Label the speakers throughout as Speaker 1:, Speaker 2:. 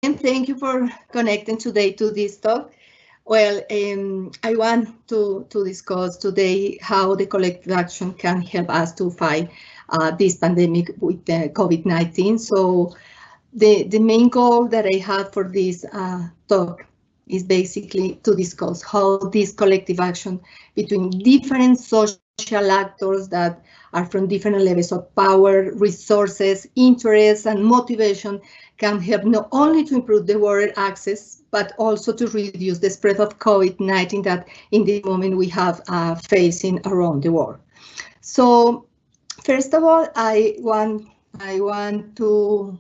Speaker 1: thank you for connecting today to this talk. Well, I want to discuss today how the collective action can help us to fight this pandemic with COVID-19. So the main goal that I have for this talk is basically to discuss how this collective action between different social actors that are from different levels of power, resources, interests, and motivation can help not only to improve the water access, but also to reduce the spread of COVID-19 that in the moment we have facing around the world. So first of all, I want to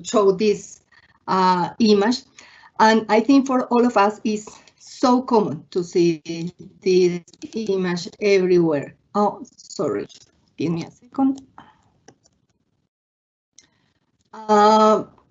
Speaker 1: show this image. And I think for all of us, it's so common to see this image everywhere. Oh, sorry, give me a second.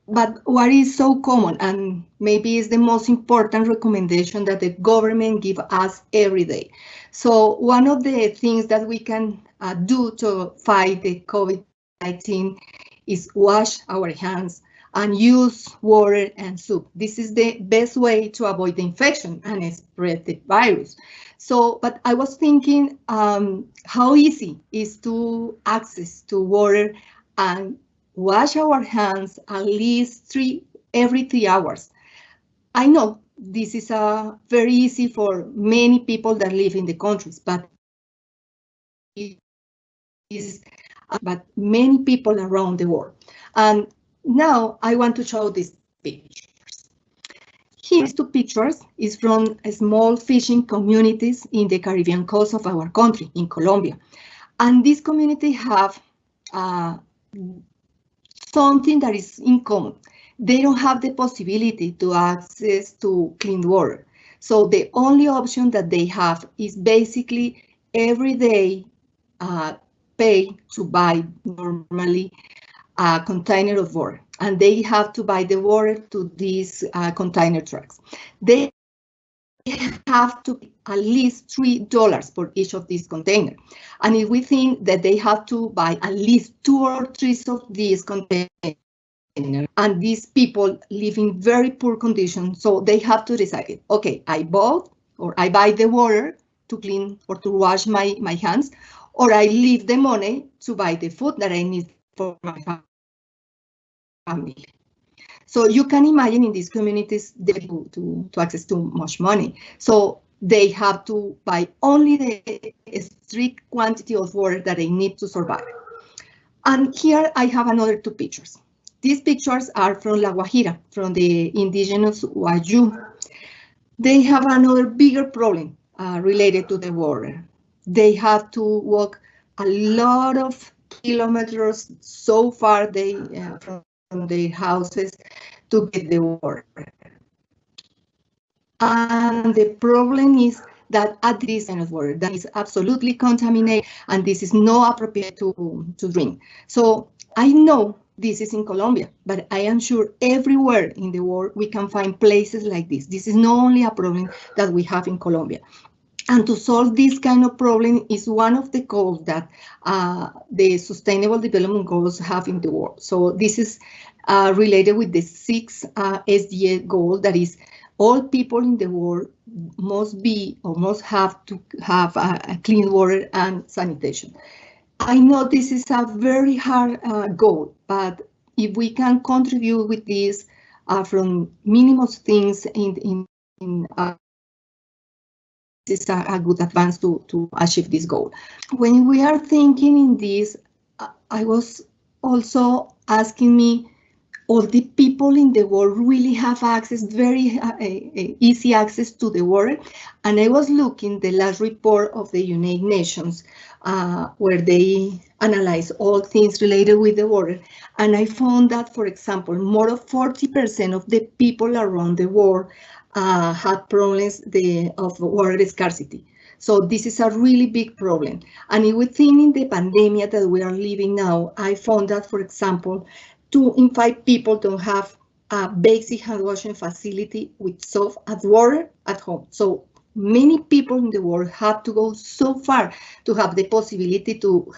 Speaker 1: But what is so common, and maybe is the most important recommendation that the government give us every day. So one of the things that we can do to fight the COVID-19 is wash our hands and use water and soap. This is the best way to avoid the infection and spread the virus. So, but I was thinking how easy is to access to water and wash our hands at least every 3 hours. I know this is very easy for many people that live in the countries, but many people around the world. And now I want to show these pictures. These two pictures is from small fishing communities in the Caribbean coast of our country, in Colombia. And these communities have something that is in common. They don't have the possibility to access to clean water. So the only option that they have is basically every day pay to buy normally a container of water. And they have to buy the water to these container trucks. They have to pay at least $3 for each of these containers. And if we think that they have to buy at least 2 or 3 of these containers, and these people live in very poor conditions, so they have to decide, okay, I buy the water to clean or to wash my hands, or I leave the money to buy the food that I need for my family. So you can imagine in these communities to access too much money. So they have to buy only the strict quantity of water that they need to survive. And here I have another 2 pictures. These pictures are from La Guajira, from the indigenous Wayuu. They have another bigger problem related to the water. They have to walk a lot of kilometers so far from their houses to get the water. And the problem is that at this kind of water that is absolutely contaminated, and this is not appropriate to drink. So I know this is in Colombia, but I am sure everywhere in the world we can find places like this. This is not only a problem that we have in Colombia. And to solve this kind of problem is one of the goals that the Sustainable Development Goals have in the world. So this is related with the 6 SDG goal, that is, all people in the world must have to have a clean water and sanitation. I know this is a very hard goal, but if we can contribute with this from minimum things this is a good advance to achieve this goal. When we are thinking in this, I was also asking me, all the people in the world really have access, very easy access to the water? And I was looking the last report of the United Nations, where they analyze all things related with the water. And I found that, for example, more than 40% of the people around the world had problems of water scarcity. So this is a really big problem. And if we think in the pandemic that we are living now, I found that, for example, 2 in 5 people don't have a basic hand washing facility with soap and water at home. So many people in the world have to go so far to have the possibility to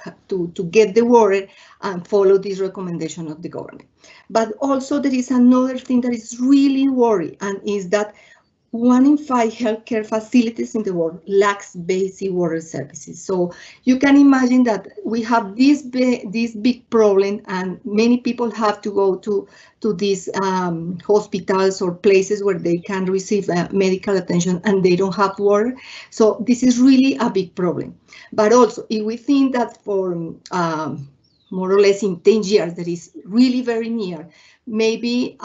Speaker 1: get the water and follow this recommendation of the government. But also there is another thing that is really worrying, and is that 1 in 5 healthcare facilities in the world lacks basic water services. So you can imagine that we have this big problem, and many people have to go to these hospitals or places where they can receive medical attention, and they don't have water. So this is really a big problem. But also, if we think that for more or less in 10 years, that is really very near, maybe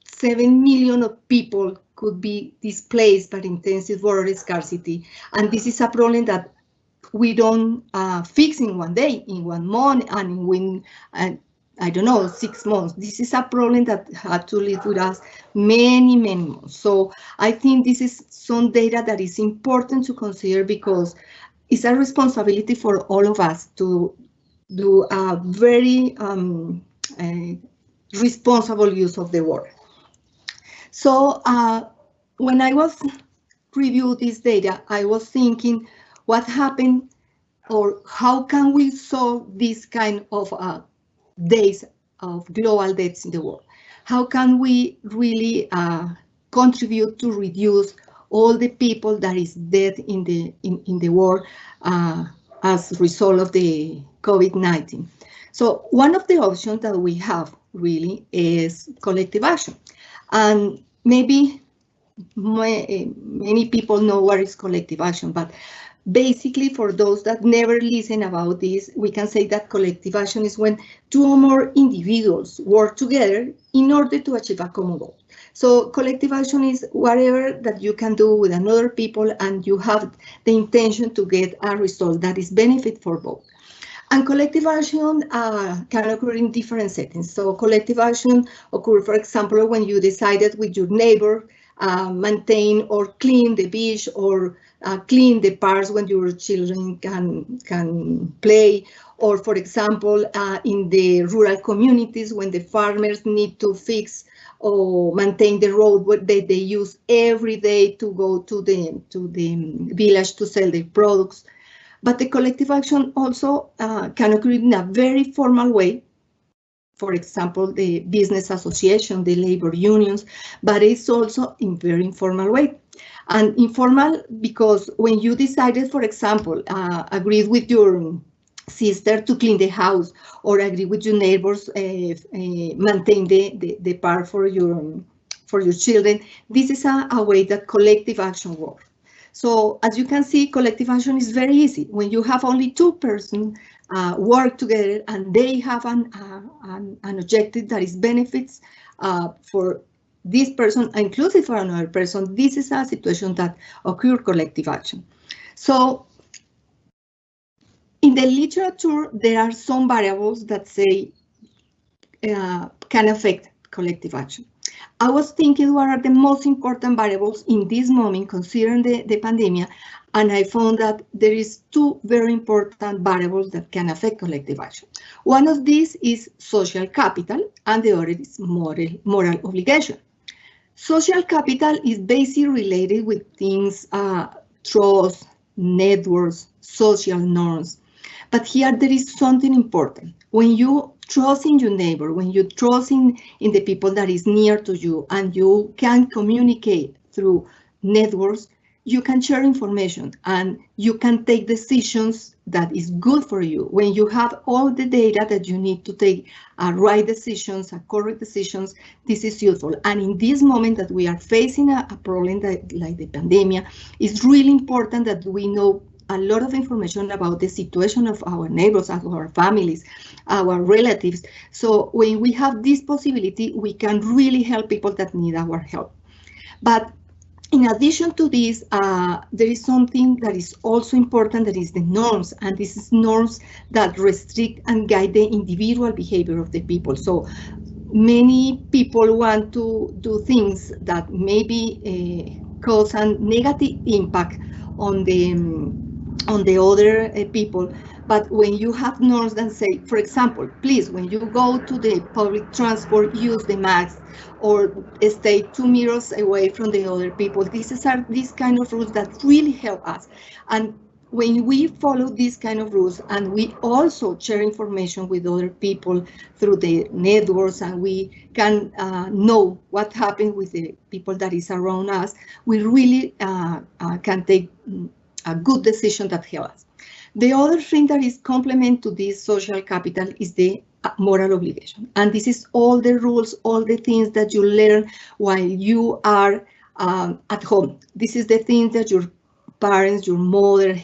Speaker 1: 7 million of people could be displaced by intensive water scarcity. And this is a problem that we don't fix in one day, in 1 month, and in I don't know, 6 months. This is a problem that had to live with us many, many months. So I think this is some data that is important to consider, because it's a responsibility for all of us to do a very responsible use of the water. So when I was reviewing this data, I was thinking what happened, or how can we solve this kind of days of global deaths in the world? How can we really contribute to reduce all the people that is dead in the world as a result of the COVID-19? So one of the options that we have really is collective action. And maybe many people know what is collective action, but basically for those that never listen about this, we can say that collective action is when 2 or more individuals work together in order to achieve a common goal. So collective action is whatever that you can do with another people, and you have the intention to get a result that is benefit for both. And collective action can occur in different settings. So collective action occurs, for example, when you decided with your neighbor maintain or clean the beach, or clean the parks when your children can play, or for example, in the rural communities when the farmers need to fix or maintain the road what they use every day to go to the village to sell their products. But the collective action also can occur in a very formal way. For example, the business association, the labor unions, but it's also in very informal way. And informal because when you decided, for example, agreed with your sister to clean the house, or agree with your neighbors, maintain the park for your children, this is a way that collective action works. So as you can see, collective action is very easy. When you have only 2 persons work together and they have an objective that is benefits for this person, inclusive for another person, this is a situation that occurs collective action. So in the literature, there are some variables that say can affect collective action. I was thinking what are the most important variables in this moment considering the pandemic, and I found that there is 2 very important variables that can affect collective action. One of these is social capital, and the other is moral obligation. Social capital is basically related with things, trust, networks, social norms. But here there is something important. When you trust in your neighbor, when you trust in the people that is near to you, and you can communicate through networks, you can share information and you can take decisions that is good for you. When you have all the data that you need to take right decisions, correct decisions, this is useful. And in this moment that we are facing a problem that, like the pandemic, it's really important that we know a lot of information about the situation of our neighbors, of our families, our relatives. So when we have this possibility, we can really help people that need our help. But in addition to this, there is something that is also important, that is the norms, and this is norms that restrict and guide the individual behavior of the people. So many people want to do things that maybe cause a negative impact on the other people, But when you have norms that say, for example, please, when you go to the public transport, use the mask or stay 2 meters away from the other people. These kind of rules that really help us. And when we follow these kind of rules and we also share information with other people through the networks and we can know what happened with the people that is around us, we really can take a good decision that helps us. The other thing that is complement to this social capital is the moral obligation. And this is all the rules, all the things that you learn while you are at home. This is the things that your parents, your mother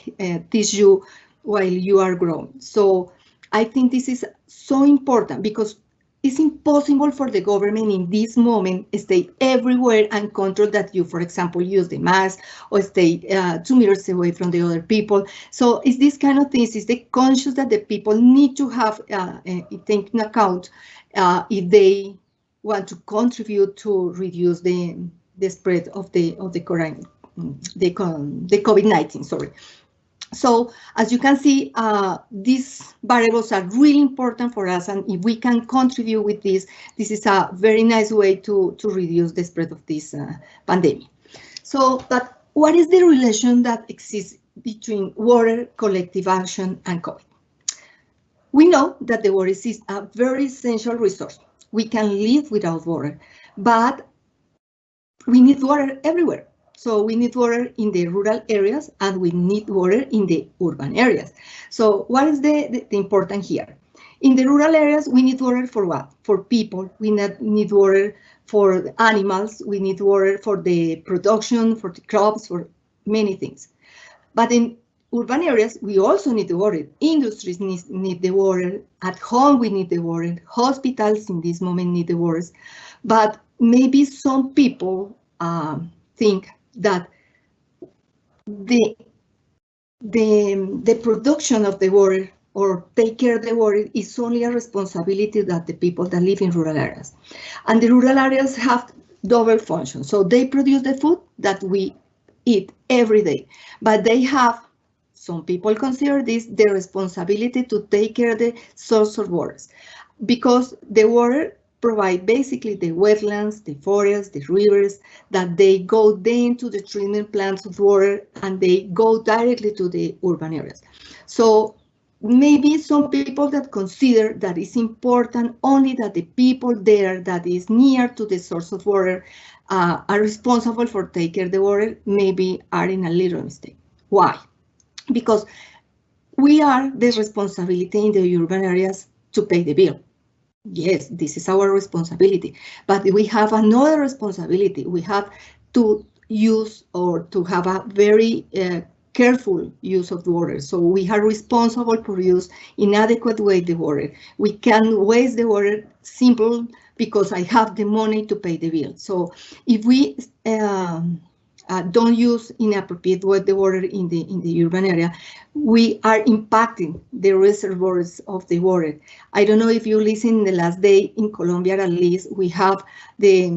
Speaker 1: teach you while you are growing. So I think this is so important because it's impossible for the government in this moment stay everywhere and control that you, for example, use the mask or stay 2 meters away from the other people. So it's this kind of things, it's the conscious that the people need to have take into account if they want to contribute to reduce the spread of the COVID-19, sorry. So as you can see, these variables are really important for us, and if we can contribute with this, this is a very nice way to reduce the spread of this pandemic. So, but what is the relation that exists between water, collective action, and COVID? We know that the water is a very essential resource. We can live without water, but we need water everywhere. So we need water in the rural areas and we need water in the urban areas. So what is the important here? In the rural areas, we need water for what? For people. We need water for animals. We need water for the production, for the crops, for many things. But in urban areas, we also need the water. Industries need the water. At home, we need the water. Hospitals in this moment need the waters. But maybe some people think that the production of the water or take care of the water is only a responsibility that the people that live in rural areas. And the rural areas have double function. So they produce the food that we eat every day, but they have, some people consider this the responsibility to take care of the source of waters, because the water provide basically the wetlands, the forests, the rivers, that they go then to the treatment plants of water and they go directly to the urban areas. So maybe some people that consider that it's important only that the people there that is near to the source of water are responsible for taking care of the water, maybe are in a little mistake. Why? Because we are the responsibility in the urban areas to pay the bill. Yes, this is our responsibility, but we have another responsibility. We have to use or to have a very careful use of the water. So we are responsible for use in adequate way the water. We can waste the water simple because I have the money to pay the bill. So if we don't use inappropriate way the water in the urban area, we are impacting the reservoirs of the water. I don't know if you listen the last day in Colombia, at least we have the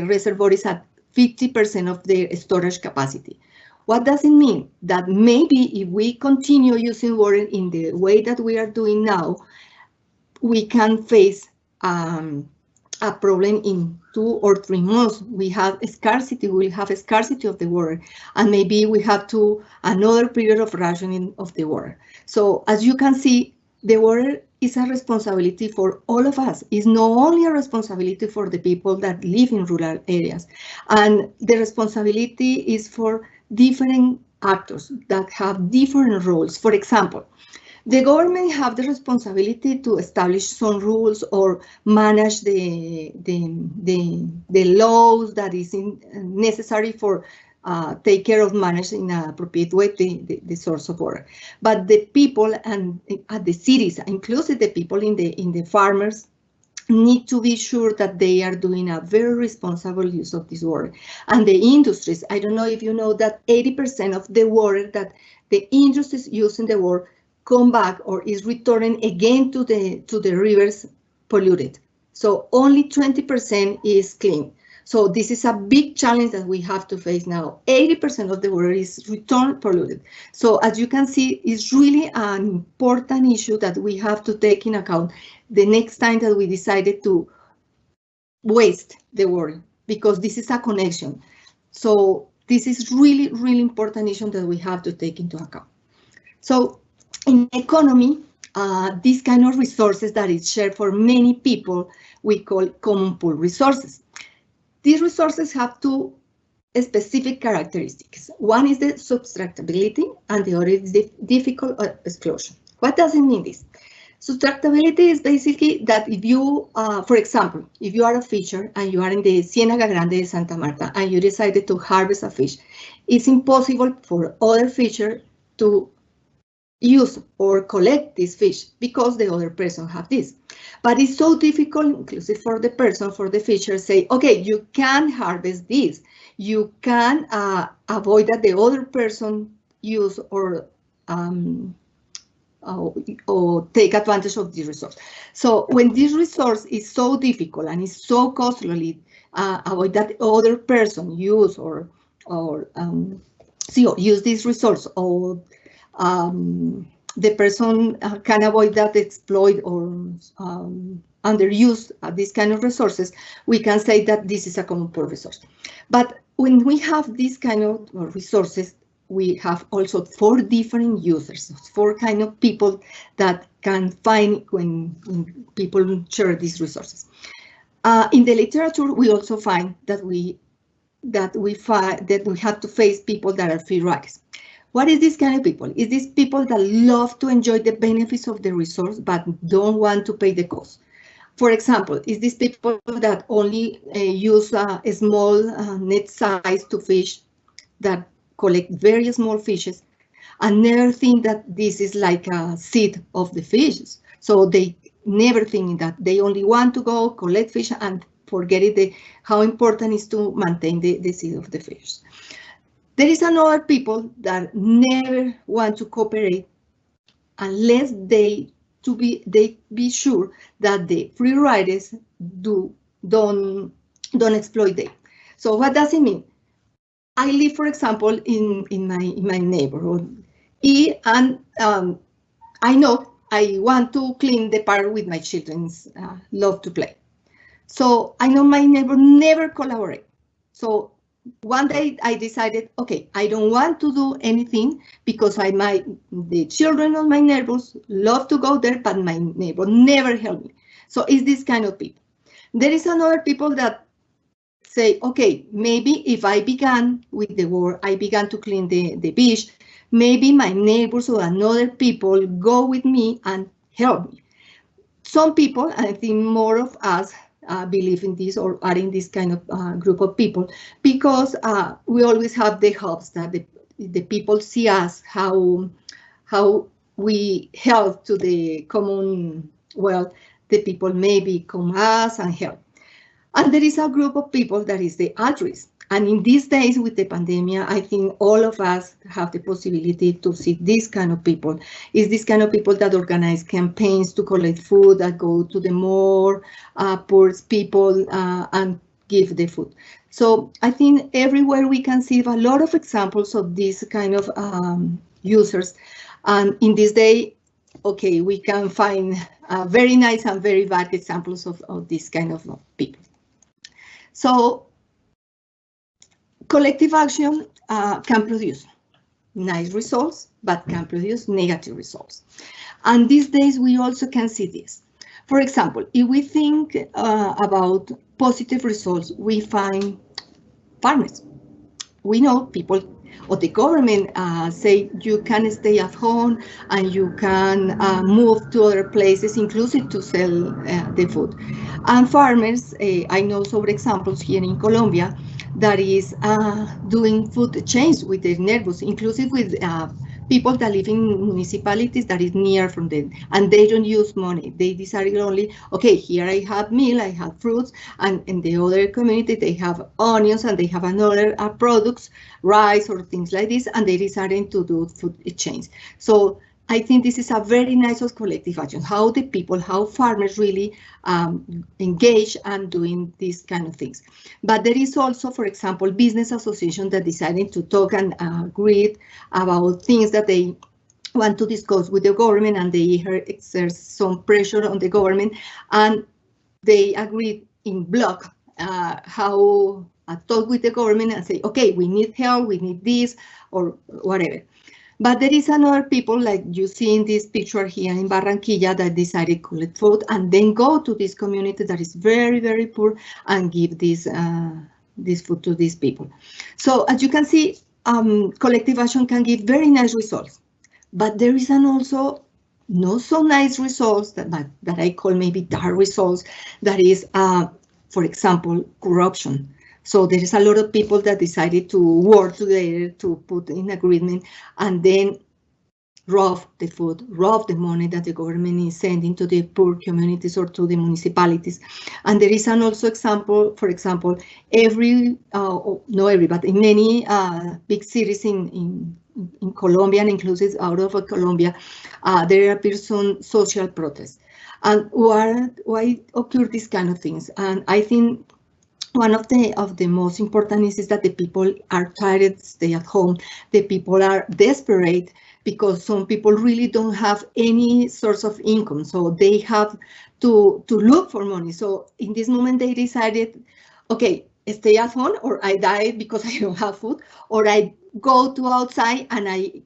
Speaker 1: reservoirs at 50% of their storage capacity. What does it mean? That maybe if we continue using water in the way that we are doing now, we can face a problem in 2 or 3 months. We have scarcity, we'll have a scarcity of the water, and maybe we have another period of rationing of the water. So as you can see, the water is a responsibility for all of us. It's not only a responsibility for the people that live in rural areas, and the responsibility is for different actors that have different roles. For example, the government have the responsibility to establish some rules or manage the laws that is necessary for take care of managing in an appropriate way the source of water. But the people and at the cities, including the people in the farmers, need to be sure that they are doing a very responsible use of this water. And the industries, I don't know if you know that 80% of the water that the industries use in the world come back or is returning again to the rivers polluted. So only 20% is clean. So this is a big challenge that we have to face now. 80% of the water is return polluted. So as you can see, it's really an important issue that we have to take in account the next time that we decided to waste the water, because this is a connection. So this is really, really important issue that we have to take into account. So in economy, this kind of resources that is shared for many people, we call common pool resources. These resources have two specific characteristics. One is the subtractability and the other is the difficult exclusion. What does it mean this? Subtractability is basically that if you, for example, if you are a fisher and you are in the Ciénaga Grande de Santa Marta and you decided to harvest a fish, it's impossible for other fisher to use or collect this fish because the other person have this. But it's so difficult, inclusive for the person, for the fisher, say, okay, you can harvest this. You can avoid that the other person use or take advantage of this resource. So when this resource is so difficult and is so costly, avoid that other person use or use this resource, or the person can avoid that exploit or underuse these kind of resources, we can say that this is a common pool resource. But when we have these kind of resources, we have also 4 different users, 4 kind of people that can find when people share these resources. In the literature, we also find that we have to face people that are free riders. What is this kind of people? Is these people that love to enjoy the benefits of the resource but don't want to pay the cost? For example, is these people that only use a small net size to fish, that collect very small fishes, and never think that this is like a seed of the fishes. So they never think that. They only want to go collect fish and forget it, how important it is to maintain the seed of the fish. There is another people that never want to cooperate unless they be sure that the free riders don't exploit them. So what does it mean? I live, for example, in my neighborhood, and I know I want to clean the park with my children, love to play. So I know my neighbor never collaborate. So one day I decided, okay, I don't want to do anything because the children of my neighbors love to go there, but my neighbor never help me. So it's this kind of people. There is another people that say, okay, maybe if I began with the work, I began to clean the beach, maybe my neighbors or another people go with me and help me. Some people, I think more of us, believe in this or are in this kind of group of people, because we always have the hopes that the people see us, how we help to the common, well, the people maybe come us and help. And there is a group of people that is the altruist. And in these days with the pandemic, I think all of us have the possibility to see this kind of people. It's this kind of people that organize campaigns to collect food, that go to the more poor people and give the food. So I think everywhere we can see a lot of examples of these kind of users. And in this day, okay, we can find very nice and very bad examples of this kind of people. So collective action can produce nice results, but can produce negative results. And these days we also can see this. For example, if we think about positive results, we find farmers. We know people or the government say you can stay at home and you can move to other places, inclusive to sell the food. And farmers, I know some examples here in Colombia, that is doing food chains with their neighbors, inclusive with people that live in municipalities that is near from them, and they don't use money. They decided only, okay, here I have meal, I have fruits, and in the other community they have onions and they have another products, rice or things like this, and they decided to do food chains. So I think this is a very nice of collective action, how the people, how farmers really engage and doing these kind of things. But there is also, for example, business associations that decided to talk and agree about things that they want to discuss with the government, and they exert some pressure on the government, and they agreed in block how talk with the government and say, okay, we need help, we need this, or whatever. But there is another people, like you see in this picture here in Barranquilla, that decided to collect food and then go to this community that is very, very poor and give this food to these people. So as you can see, collective action can give very nice results. But there is also not so nice results that I call maybe dark results. That is, for example, corruption. So there is a lot of people that decided to work together to put in agreement and then rob the food, rob the money that the government is sending to the poor communities or to the municipalities. And there is an also example, for example, not every, but in many big cities in Colombia and inclusive out of Colombia, there appear some social protests. And why occur these kind of things? And I think one of the most important is that the people are tired to stay at home. The people are desperate because some people really don't have any source of income. So they have to look for money. So in this moment, they decided, okay, stay at home or I die because I don't have food, or I go to outside and I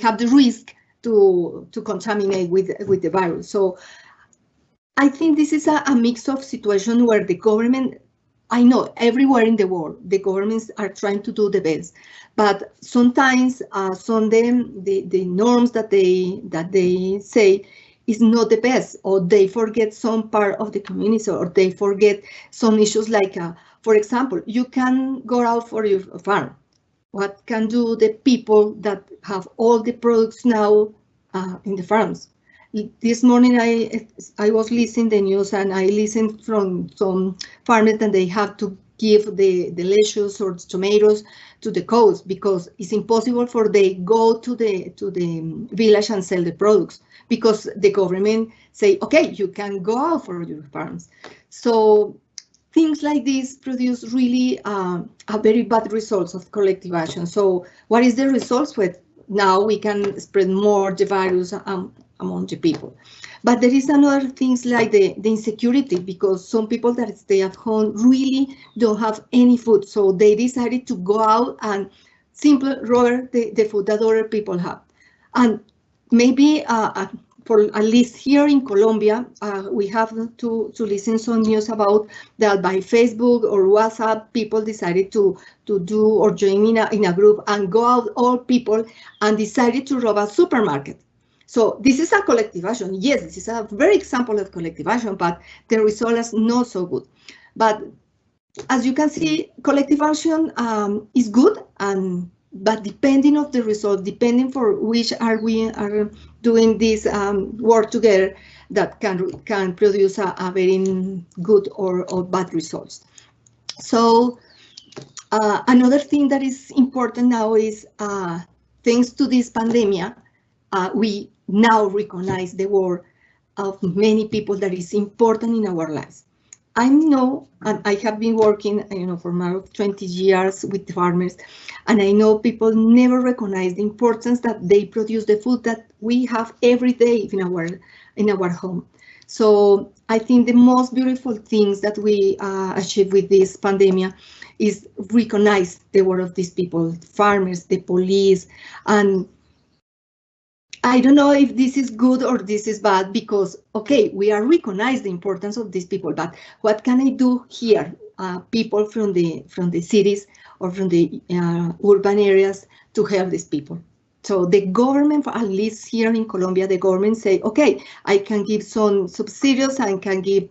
Speaker 1: have the risk to contaminate with the virus. So I think this is a mix of situation where the government, I know everywhere in the world, the governments are trying to do the best, but sometimes the norms that they say is not the best, or they forget some part of the community, or they forget some issues like, for example, you can go out for your farm. What can do the people that have all the products now in the farms? This morning I was listening the news and I listened from some farmers that they have to give the lettuce or tomatoes to the cows because it's impossible for they go to the village and sell the products because the government say, okay, you can go out for your farms. So things like this produce really a very bad results of collective action. So what is the results with? Now we can spread more the virus among the people. But there is another things like the insecurity, because some people that stay at home really don't have any food. So they decided to go out and simply rob the food that other people have. And maybe for at least here in Colombia, we have to listen some news about that by Facebook or WhatsApp, people decided to do or join in a group and go out all people and decided to rob a supermarket. So this is a collective action. Yes, this is a very example of collective action, but the result is not so good. But as you can see, collective action is good, but depending of the result, depending for which we are doing this work together, that can produce a very good or bad results. So another thing that is important now is thanks to this pandemic, we now recognize the work of many people that is important in our lives. I know, and I have been working, for more than 20 years with farmers, and I know people never recognize the importance that they produce the food that we have every day in our home. So I think the most beautiful things that we achieve with this pandemic is recognize the work of these people, farmers, the police, and I don't know if this is good or this is bad because, okay, we are recognize the importance of these people, but what can I do here? People from the cities or from the urban areas to help these people. So the government, at least here in Colombia, the government say, okay, I can give some subsidies, I can give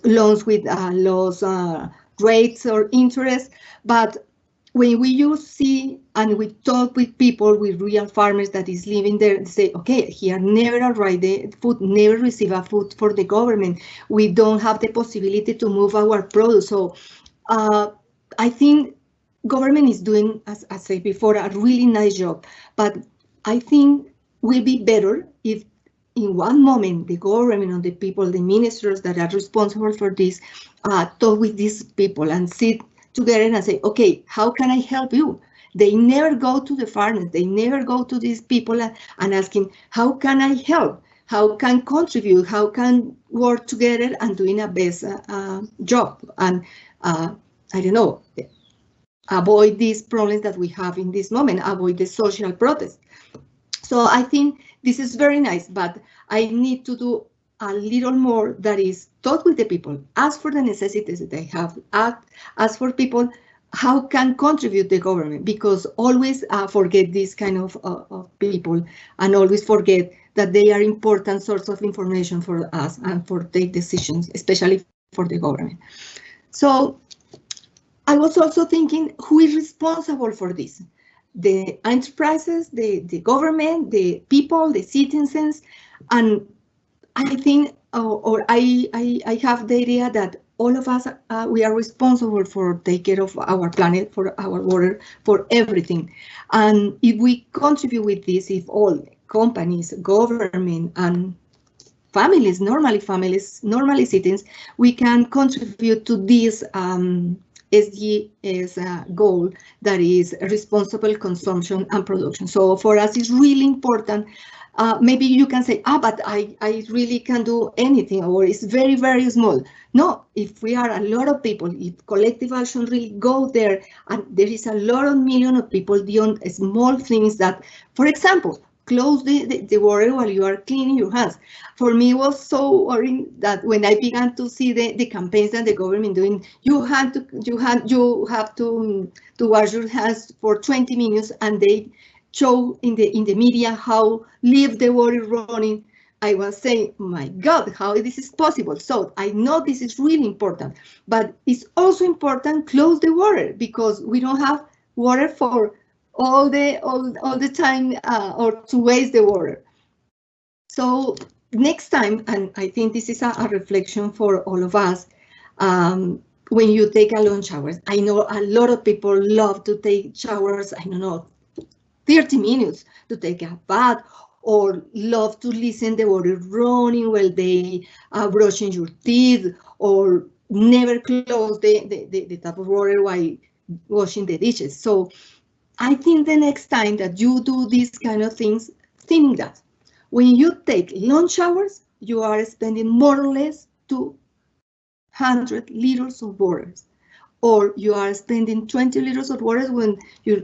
Speaker 1: loans with low rates or interest, but when we see and we talk with people, with real farmers that is living there, they say, okay, here never arrive the food, never receive a food for the government. We don't have the possibility to move our produce. So I think government is doing, as I said before, a really nice job. But I think will be better if in one moment the government or the people, the ministers that are responsible for this, talk with these people and sit together and say, okay, how can I help you? They never go to the farmers, they never go to these people and asking, how can I help? How can contribute? How can work together and doing a best job? And I don't know, avoid these problems that we have in this moment, avoid the social protest. So I think this is very nice, but I need to do a little more that is talk with the people, ask for the necessities that they have, ask for people how can contribute the government, because always forget this kind of people and always forget that they are important source of information for us and for take decisions, especially for the government. So I was also thinking, who is responsible for this? The enterprises, the government, the people, the citizens, and I think, I have the idea that all of us, we are responsible for take care of our planet, for our water, for everything. And if we contribute with this, if all companies, government, and families, normally citizens, we can contribute to this SDGs goal that is responsible consumption and production. So for us, it's really important. Maybe you can say, but I really can't do anything, or it's very, very small. No, if we are a lot of people, if collective action really go there, and there is a lot of millions of people doing small things that, for example, close the water while you are cleaning your hands. For me, it was so worrying that when I began to see the campaigns that the government doing, you have to wash your hands for 20 minutes, and they show in the media how leave the water running. I was saying, my God, how this is possible? So I know this is really important, but it's also important close the water, because we don't have water for all the time or to waste the water. So next time, and I think this is a reflection for all of us, when you take a long shower, I know a lot of people love to take showers, I don't know, 30 minutes to take a bath, or love to listen the water running while they are brushing your teeth, or never close the tap of water while washing the dishes. So I think the next time that you do these kind of things, think that when you take long showers, you are spending more or less 200 liters of water, or you are spending 20 liters of water when you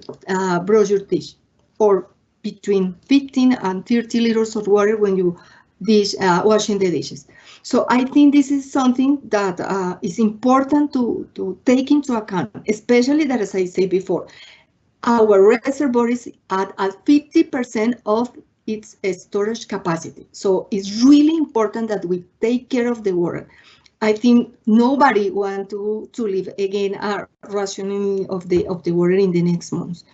Speaker 1: brush your teeth, or between 15 and 30 liters of water when you washing the dishes. So I think this is something that is important to take into account, especially that, as I said before, our reservoir is at 50% of its storage capacity. So it's really important that we take care of the water. I think nobody wants to live again a rationing of the water in the next months.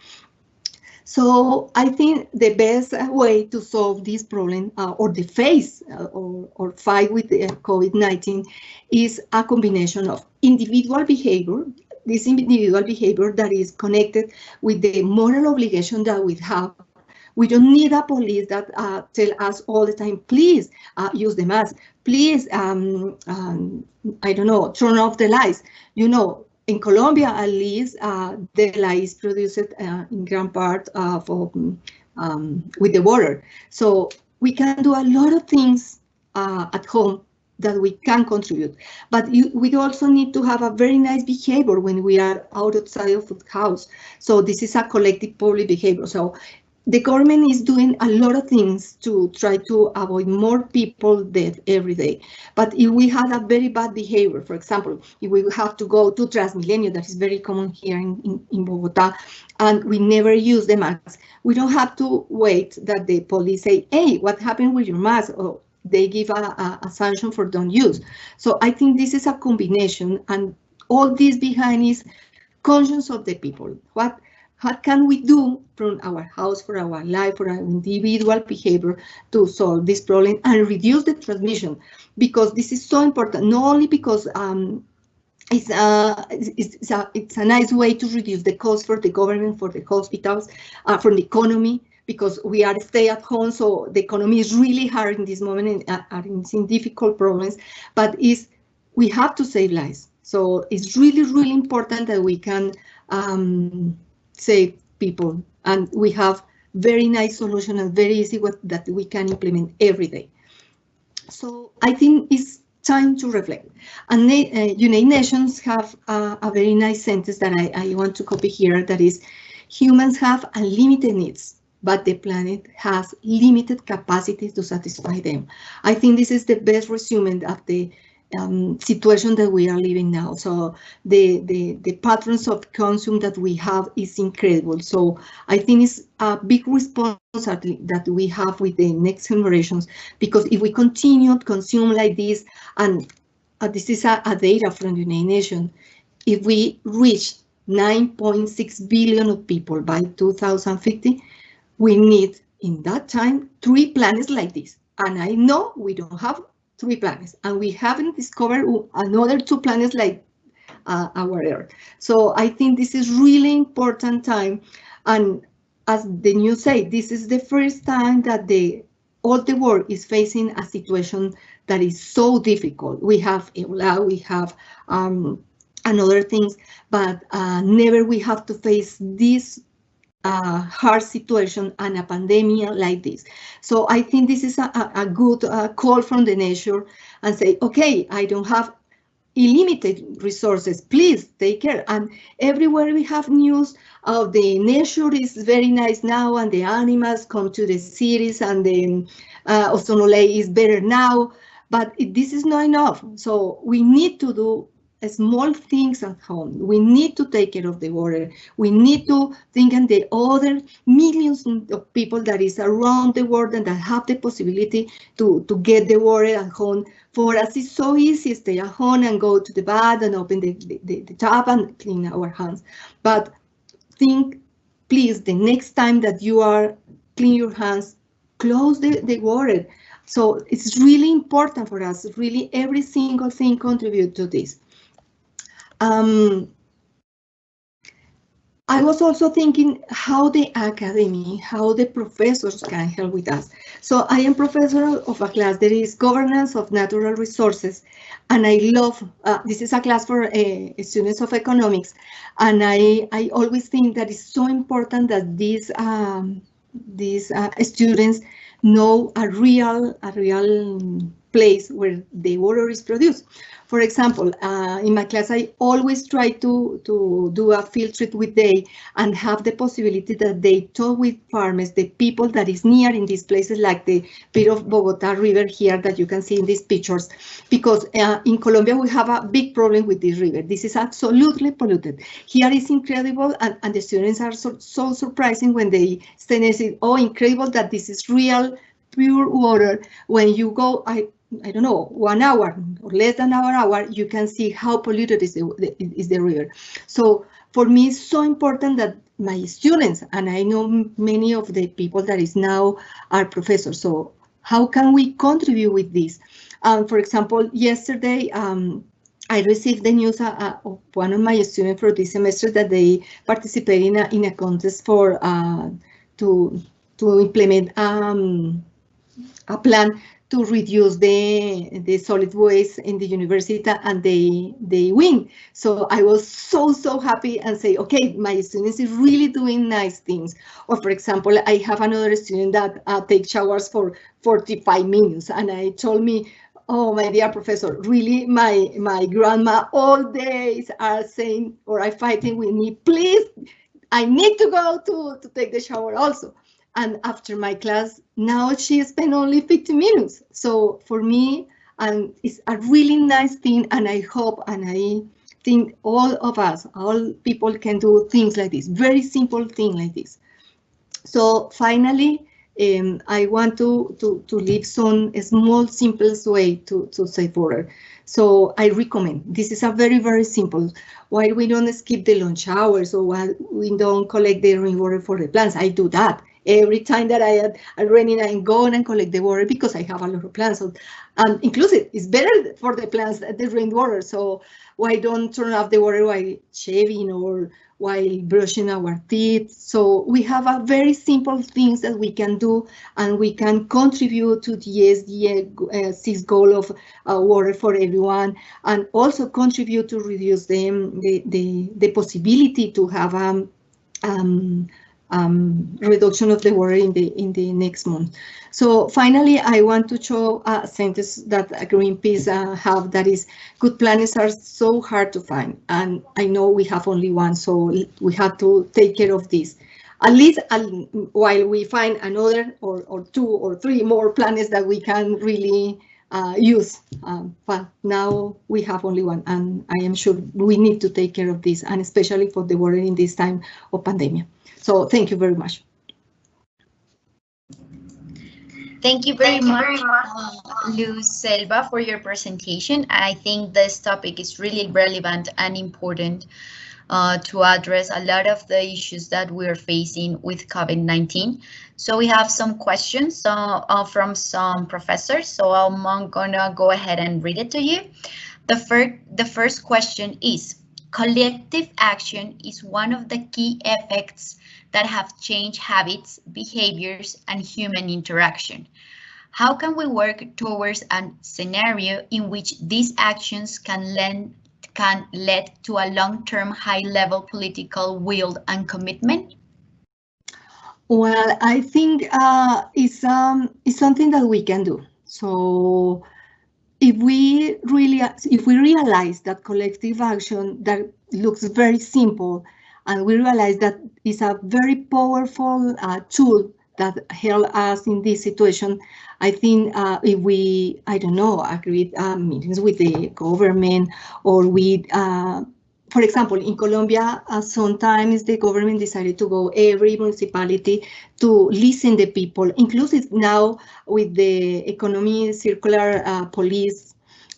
Speaker 1: So I think the best way to solve this problem or the face or fight with the COVID-19 is a combination of individual behavior, this individual behavior that is connected with the moral obligation that we have. We don't need a police that tell us all the time, please use the mask, please, I don't know, turn off the lights. You know, in Colombia, at least, the light is produced in grand part with the water. So we can do a lot of things at home that we can contribute. But we also need to have a very nice behavior when we are outside of the house. So this is a collective public behavior. So the government is doing a lot of things to try to avoid more people dead every day. But if we have a very bad behavior, for example, if we have to go to Transmilenio, that is very common here in Bogota, and we never use the mask, we don't have to wait that the police say, hey, what happened with your mask? Or they give a sanction for don't use. So I think this is a combination, and all this behind is conscience of the people. What can we do from our house, for our life, for our individual behavior to solve this problem and reduce the transmission? Because this is so important, not only because it's a nice way to reduce the cost for the government, for the hospitals, for the economy, because we are stay at home, so the economy is really hard in this moment and are in difficult problems, but we have to save lives. So it's really, really important that we can save people, and we have very nice solution and very easy that we can implement every day. So I think it's time to reflect. And United Nations have a very nice sentence that I want to copy here, that is, humans have unlimited needs, but the planet has limited capacity to satisfy them. I think this is the best resume of the situation that we are living now. So the patterns of consume that we have is incredible. So I think it's a big responsibility that we have with the next generations, because if we continue to consume like this, and this is a data from the United Nations, if we reach 9.6 billion of people by 2050, we need in that time 3 planets like this. And I know we don't have 3 planets, and we haven't discovered another 2 planets like our Earth. So I think this is really important time, and as the news say, this is the first time that all the world is facing a situation that is so difficult. We have Ebola, we have and other things, but never we have to face this hard situation and a pandemic like this. So I think this is a good call from the nature, and say, okay, I don't have unlimited resources, please take care. And everywhere we have news of the nature is very nice now, and the animals come to the cities, and the ozone layer is better now, but this is not enough. So we need to do small things at home. We need to take care of the water. We need to think on the other millions of people that is around the world and that have the possibility to get the water at home. For us, it's so easy, stay at home and go to the bath and open the tap and clean our hands. But think, please, the next time that you are clean your hands, close the water. So it's really important for us. Really, every single thing contributes to this. I was also thinking how the academy, how the professors can help with us. So I am professor of a class that is governance of natural resources, and I love, this is a class for students of economics, and I always think that it's so important that these students know a real place where the water is produced. For example, in my class, I always try to do a field trip with them and have the possibility that they talk with farmers, the people that is near in these places, like the bit of Bogota River here that you can see in these pictures, because in Colombia we have a big problem with this river. This is absolutely polluted. Here is incredible, and the students are so surprising when they stand and say, oh, incredible that this is real, pure water. When you go, I don't know, 1 hour or less than an hour, you can see how polluted is the river. So for me, it's so important that my students, and I know many of the people that is now are professors, so how can we contribute with this? For example, yesterday, I received the news of one of my students for this semester that they participate in a contest for to implement a plan to reduce the solid waste in the university, and they win. So I was so happy and say, okay, my students is really doing nice things. Or for example, I have another student that takes showers for 45 minutes, and I told me, oh, my dear professor, really, my grandma all days are saying or are fighting with me, please, I need to go to take the shower also. And after my class, now she spent only 50 minutes. So for me, it's a really nice thing, and I hope and I think all of us, all people can do things like this, very simple thing like this. So finally, I want to leave some small, simple way to save water. So I recommend, this is a very simple. Why we don't skip the lunch hours, or why we don't collect the rainwater for the plants? I do that Every time that I'm raining, I go and collect the water because I have a lot of plants. So, inclusive, it's better for the plants than the rainwater. So why don't turn off the water while shaving or while brushing our teeth? So we have a very simple things that we can do, and we can contribute to the SDG 6 goal of water for everyone, and also contribute to reduce the possibility to have reduction of the water in the next month. So finally, I want to show a sentence that Greenpeace have, that is, good planets are so hard to find, and I know we have only one, so we have to take care of this. At least while we find another or two or three more planets that we can really use. But now we have only one, and I am sure we need to take care of this, and especially for the water in this time of pandemic. So thank you very much.
Speaker 2: Thank you very much, Luz Elba, for your presentation. I think this topic is really relevant and important to address a lot of the issues that we're facing with COVID-19. So we have some questions from some professors, so I'm gonna go ahead and read it to you. The first question is, collective action is one of the key effects that have changed habits, behaviors, and human interaction. How can we work towards a scenario in which these actions can lead to a long-term high-level political will and commitment?
Speaker 1: Well, I think it's something that we can do. So if we realize that collective action that looks very simple, and we realize that it's a very powerful tool that help us in this situation, I think if we, I don't know, agree meetings with the government, or with, for example, in Colombia, sometimes the government decided to go every municipality to listen to people, inclusive now with the economy circular police.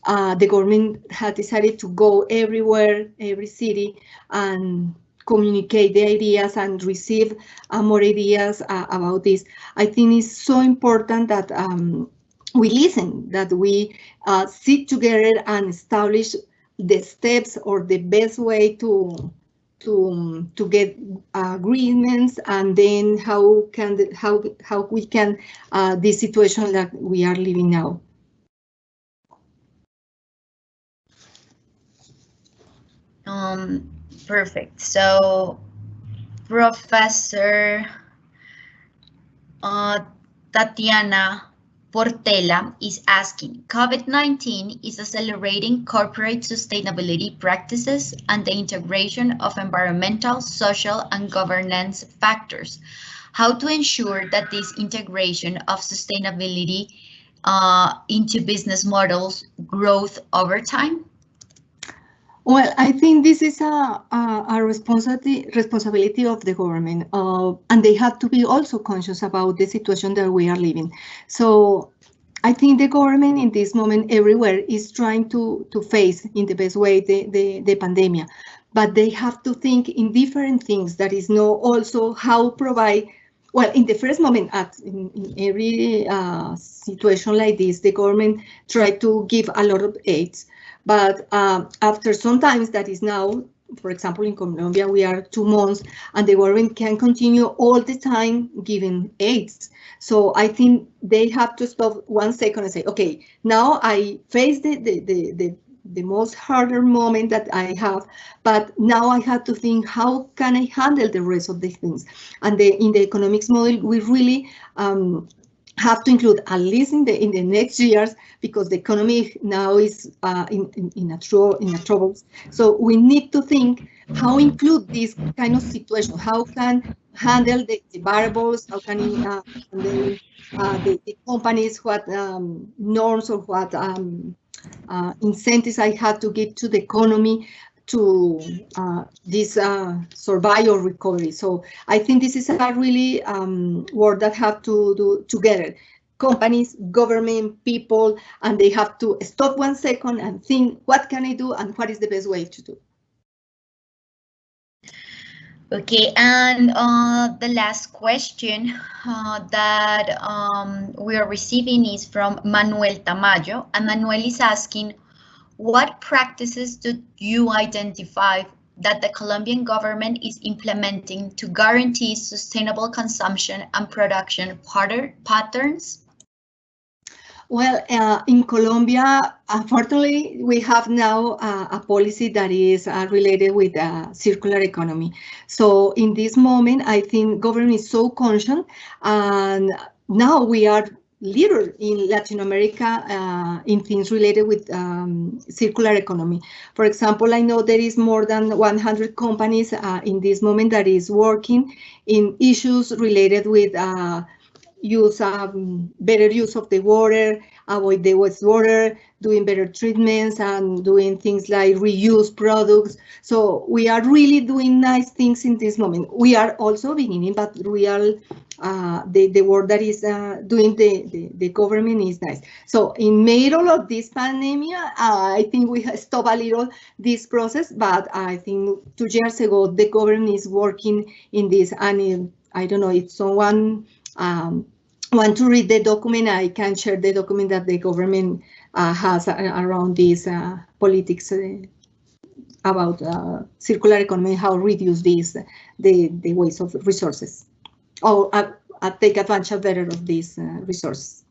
Speaker 1: The government had decided to go everywhere, every city, and communicate the ideas and receive more ideas about this. I think it's so important that we listen, that we sit together and establish the steps or the best way to get agreements, and then how we can this situation that we are living now.
Speaker 2: Perfect. So, Professor Tatiana Portela is asking, COVID-19 is accelerating corporate sustainability practices and the integration of environmental, social, and governance factors. How to ensure that this integration of sustainability into business models growth over time?
Speaker 1: Well, I think this is a responsibility of the government, and they have to be also conscious about the situation that we are living. So I think the government in this moment everywhere is trying to face in the best way the pandemic, but they have to think in different things. That is know also how provide. Well, in the first moment, in every situation like this, the government try to give a lot of aids. But after sometimes that is now, for example, in Colombia, we are 2 months, and the government can continue all the time giving aids. So I think they have to stop 1 second and say, okay, now I face the most harder moment that I have, but now I have to think, how can I handle the rest of the things? And in the economics model, we really have to include, at least in the next years, because the economy now is in a trouble. So we need to think how include this kind of situation, how can handle the variables, how can handle the companies, what norms or what incentives I have to give to the economy to this survival recovery. So I think this is a really work that have to do together. Companies, government, people, and they have to stop 1 second and think, what can I do and what is the best way to do?
Speaker 2: Okay, and the last question that we are receiving is from Manuel Tamayo, and Manuel is asking, what practices do you identify that the Colombian government is implementing to guarantee sustainable consumption and production patterns?
Speaker 1: Well, in Colombia, unfortunately, we have now a policy that is related with circular economy. So in this moment, I think government is so conscious, and now we are leader in Latin America in things related with circular economy. For example, I know there is more than 100 companies in this moment that is working in issues related with use better use of the water, avoid the wastewater, doing better treatments, and doing things like reuse products. So we are really doing nice things in this moment. We are also beginning, but we are the work that is doing the government is nice. So in middle of this pandemic, I think we have stopped a little this process, but I think 2 years ago the government is working in this, and I don't know if someone want to read the document, I can share the document that the government has around this politics about circular economy, how reduce this, the waste of resources, or take advantage better of these resources.